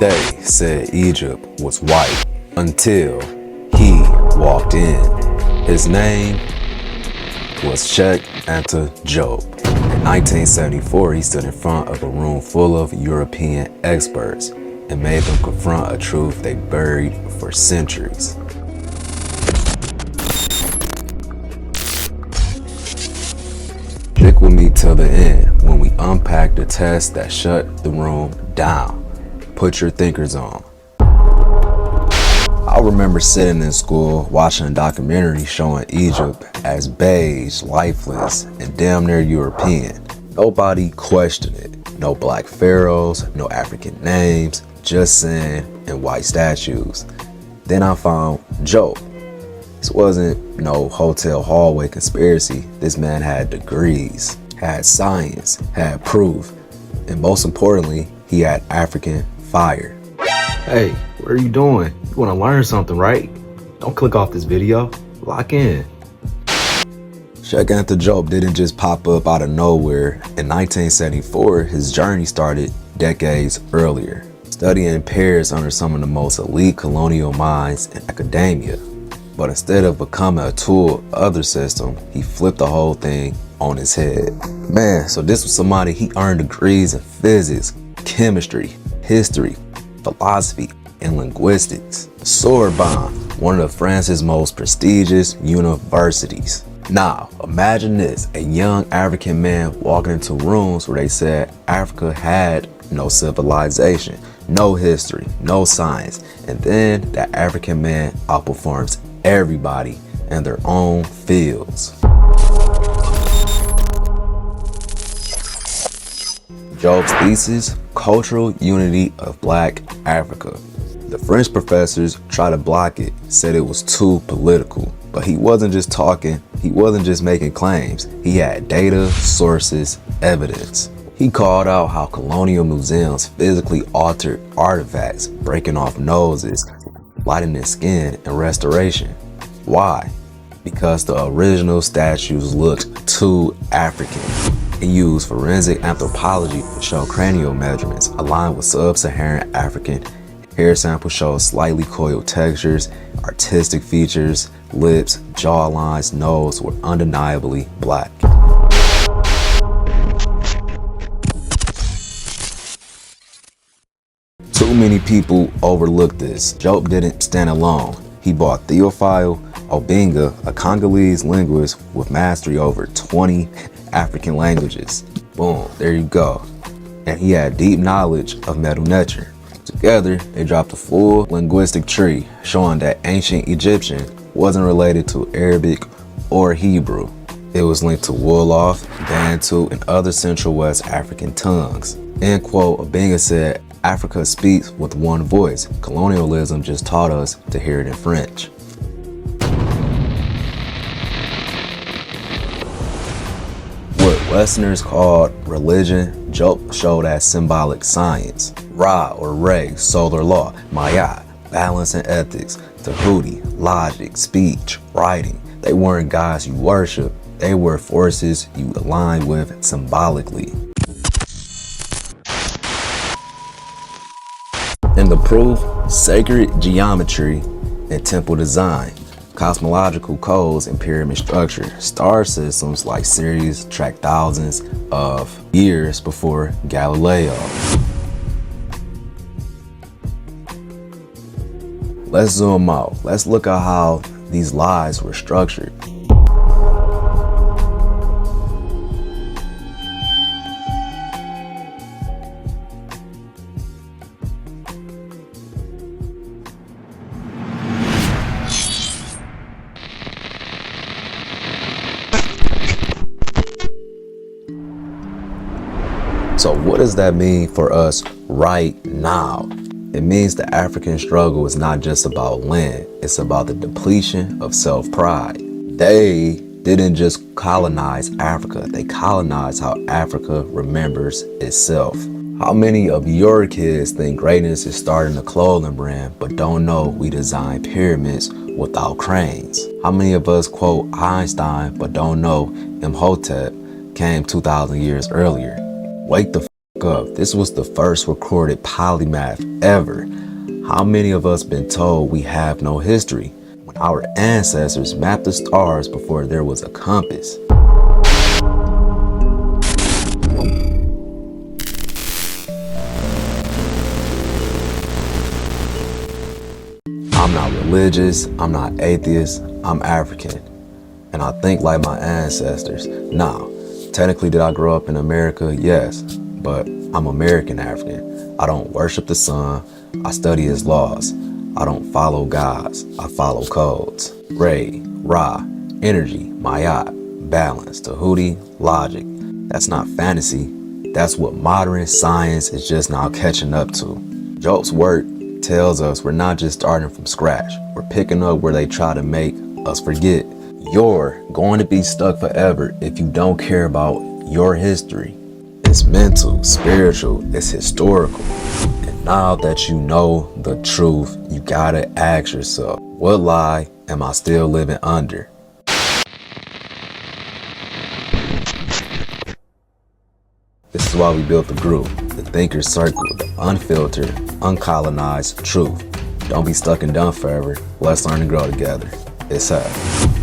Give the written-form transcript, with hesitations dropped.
They said Egypt was white until he walked in. His name was Cheikh Anta Diop. In 1974, he stood in front of a room full of European experts and made them confront a truth they buried for centuries. Stick with me till the end when we unpack the test that shut the room down. Put your thinkers on. I remember sitting in school watching a documentary showing Egypt as beige, lifeless, and damn near European. Nobody questioned it. No black pharaohs, no African names, just sand and white statues. Then I found Diop. This wasn't no hotel hallway conspiracy. This man had degrees, had science, had proof, and most importantly, he had African fire. Hey, what are you doing? You want to learn something, right? Don't click off this video. Lock in. Cheikh Anta Diop didn't just pop up out of nowhere. In 1974, his journey started decades earlier, studying in Paris under some of the most elite colonial minds in academia. But instead of becoming a tool of other system, he flipped the whole thing on his head. Man, so this was somebody, he earned degrees in physics, chemistry, history, philosophy, and linguistics. Sorbonne, one of France's most prestigious universities. Now, imagine this, a young African man walking into rooms where they said Africa had no civilization, no history, no science, and then that African man outperforms everybody in their own fields. Diop's thesis, cultural unity of Black Africa. The French professors tried to block it, said it was too political. But he wasn't just talking, he wasn't just making claims. He had data, sources, evidence. He called out how colonial museums physically altered artifacts, breaking off noses, lightening skin, and restoration. Why? Because the original statues looked too African. He used forensic anthropology to show cranial measurements aligned with sub-Saharan African. Hair samples showed slightly coiled textures, artistic features, lips, jaw lines, nose were undeniably black. Too many people overlook this. Diop didn't stand alone. He bought Theophile Obenga, a Congolese linguist with mastery over 20 African languages. Boom, there you go. And he had deep knowledge of Medu Neter. Together, they dropped a full linguistic tree showing that ancient Egyptian wasn't related to Arabic or Hebrew. It was linked to Wolof, Bantu, and other Central West African tongues. End quote. Obenga said, Africa speaks with one voice. Colonialism just taught us to hear it in French. What Westerners called religion, Diop showed as symbolic science. Ra or Re, solar law. Maya, balance and ethics. Tahuti, logic, speech, writing. They weren't gods you worship, they were forces you align with symbolically. And the proof, sacred geometry and temple design, cosmological codes and pyramid structure. Star systems like Sirius tracked thousands of years before Galileo. Let's zoom out. Let's look at how these lies were structured. So what does that mean for us right now? It means the African struggle is not just about land, it's about the depletion of self-pride. They didn't just colonize Africa, they colonized how Africa remembers itself. How many of your kids think greatness is starting a clothing brand but don't know we designed pyramids without cranes? How many of us quote Einstein but don't know Imhotep came 2,000 years earlier? Wake the f look up. This was the first recorded polymath ever. How many of us been told we have no history when our ancestors mapped the stars before there was a compass? I'm not religious, I'm not atheist, I'm African. And I think like my ancestors. Now, technically did I grow up in America? Yes, but I'm American African. I don't worship the sun, I study his laws. I don't follow gods, I follow codes. Ray, Ra, energy, Mayat, balance, Tahuti, logic. That's not fantasy, that's what modern science is just now catching up to. Diop's work tells us we're not just starting from scratch. We're picking up where they try to make us forget. You're going to be stuck forever if you don't care about your history. It's mental, spiritual, it's historical. And now that you know the truth, you gotta ask yourself, what lie am I still living under? This is why we built the group, the Thinker's Circle, the unfiltered, uncolonized truth. Don't be stuck and dumb forever. Let's learn to grow together. It's Heff.